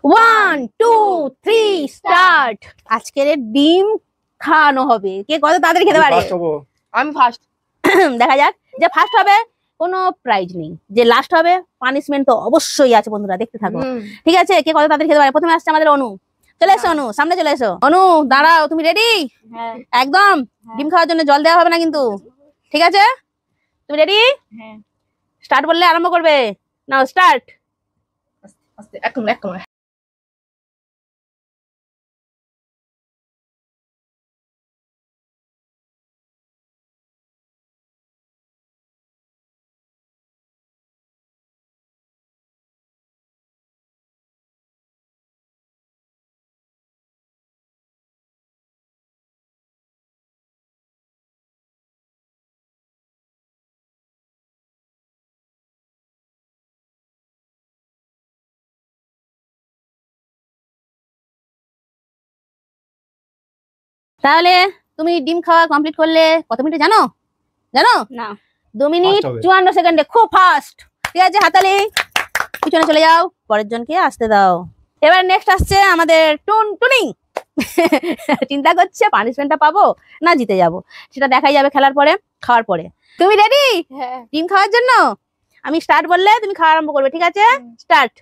1 2 3 start. আজকের ডিম খাওয়ানো হবে, কে কত তাড়াতাড়ি খেতে পারে। আমি ফার্স্ট। দেখা যাক, যে ফার্স্ট হবে কোনো প্রাইজ নেই, যে লাস্ট হবে পানিশমেন্ট তো অবশ্যই আছে। বন্ধুরা দেখতে থাকো, ঠিক আছে? কে কত তাড়াতাড়ি খেতে পারে। প্রথমে আসছে আমাদের অনু। চলে এসো অনু, সামনে চলে এসো। অনু দাঁড়াও, তুমি রেডি? হ্যাঁ একদম। ডিম খাওয়ার জন্য জল দেওয়া হবে না কিন্তু, ঠিক আছে? তুমি রেডি? হ্যাঁ। স্টার্ট বললে আরম্ভ করবে। নাও স্টার্ট। আস্তে এক মিনিট তাহলে তুমি ডিম খাওয়া কমপ্লিট করলে কত মিনিটে জানো? জানো না। 2 মিনিট 54 সেকেন্ডে, খুব ফাস্ট। ঠিক আছে, হাতালি। পিছনে চলে যাও, পরের জনকে আসতে দাও। এবার নেক্সট আসছে আমাদের টুনটুনি। চিন্তা করছে পানিশমেন্টটা পাবো না জিতে যাব, সেটা দেখাই যাবে খেলার পরে, খাওয়ার পরে। তুমি রেডি হ্যাঁ। ডিম খাওয়ার জন্য? আমি স্টার্ট বললে তুমি খাওয়া আরম্ভ করবে, ঠিক আছে? স্টার্ট।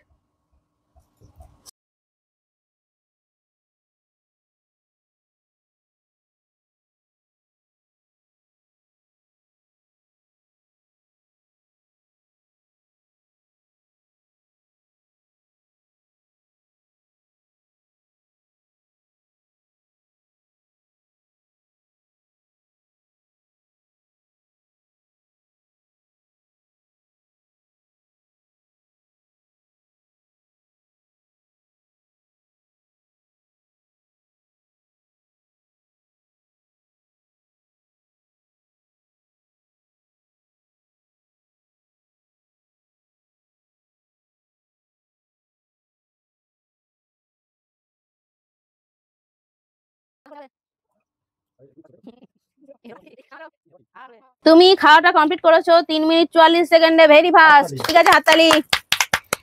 তুমি খাওয়াটা কমপ্লিট করেছো 3 মিনিট 44 সেকেন্ডে, ভেরি ফাস্ট। ঠিক আছে, হাততালি।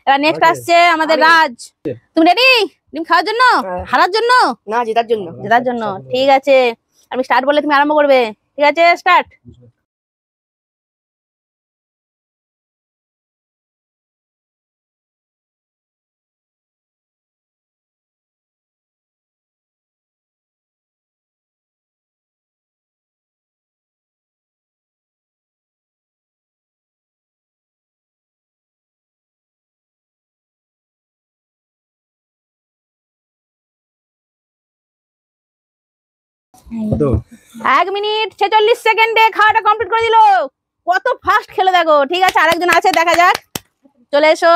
এবার নেক্সট আসছে আমাদের রাজ। তুমি রেডি ডিম খাওয়ার জন্য? হারার জন্য না, জেতার জন্য। জেতার জন্য, ঠিক আছে। আমি স্টার্ট বললে তুমি আরম্ভ করবে, ঠিক আছে? স্টার্ট। তো 1 মিনিট 46 সেকেন্ডে খাওয়াটা কমপ্লিট করে দিল। কত ফাস্ট খেলে দেখো। ঠিক আছে, আরেকজন আছে, দেখা যাক। চলে এসো।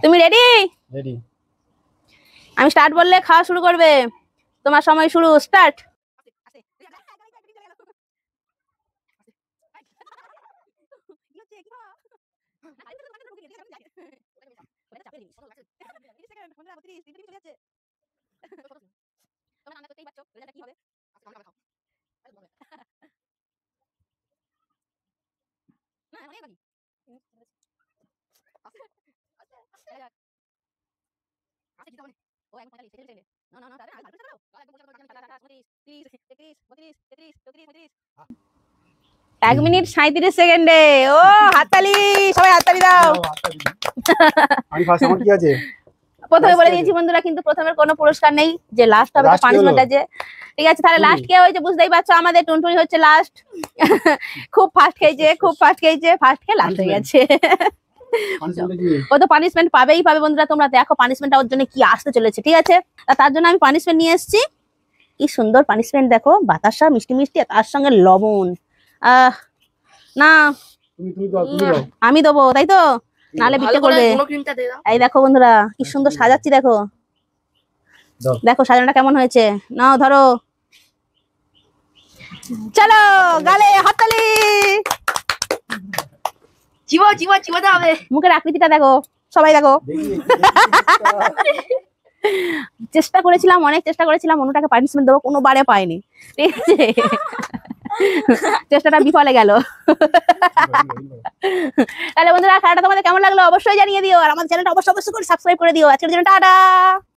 তুমি রেডি? রেডি। আমি স্টার্ট বললে খাওয়া শুরু করবে। তোমার সময় শুরু, স্টার্ট। এক মিনিট 37 সেকেন্ডে। ও হাততালি, সবাই হাততালি দাও। আমি ফার্স্ট, আমার কি আছে? প্রথমে বলে দিয়েছি বন্ধুরা, কিন্তু প্রথমের কোনো পুরস্কার নেই, যে লাস্ট হবে পানিশমেন্ট আছে। ঠিক আছে, তাহলে লাস্ট কে হয়েছে বুঝতেই পারছো, আমাদের টুনটুনি হচ্ছে লাস্ট। খুব ফাস্ট খেয়েছে, খুব ফাস্ট খেয়েছে, ফাস্ট খেয়ে লাস্ট হয়ে গেছে। ও তো পানিশমেন্ট পাবেই পাবে। বন্ধুরা তোমরা দেখো পানিশমেন্টটা ওর জন্য কি আসতে চলেছে, ঠিক আছে? তার জন্য আমি পানিশমেন্ট নিয়ে এসেছি। কি সুন্দর পানিশমেন্ট দেখো, বাতাসা মিষ্টি মিষ্টি, তার সঙ্গে লবণ। না আমি দেবো, তাই তো? নালে বিক্রি করবে। এই দেখো বন্ধুরা কি সুন্দর সাজাচ্ছি, দেখো দেখো সাজানোটা কেমন হয়েছে। নাও ধরো, চলো গালে হাততালি। চিবাতে হবে। মুখের আকৃতিটা দেখো, সবাই দেখো। চেষ্টা করেছিলাম, অনেক চেষ্টা করেছিলাম অনুটাকে পানিশমেন্ট দেবো, কোনোবারে পাইনি। ঠিক আছে, চেষ্টাটা বিফলে গেল। তাহলে বন্ধুরা খেলাটা তোমাদের কেমন লাগলো অবশ্যই জানিয়ে দিও, আর আমার চ্যানেলটা অবশ্যই করে সাবস্ক্রাইব করে দিও। আজকের জন্য টাটা।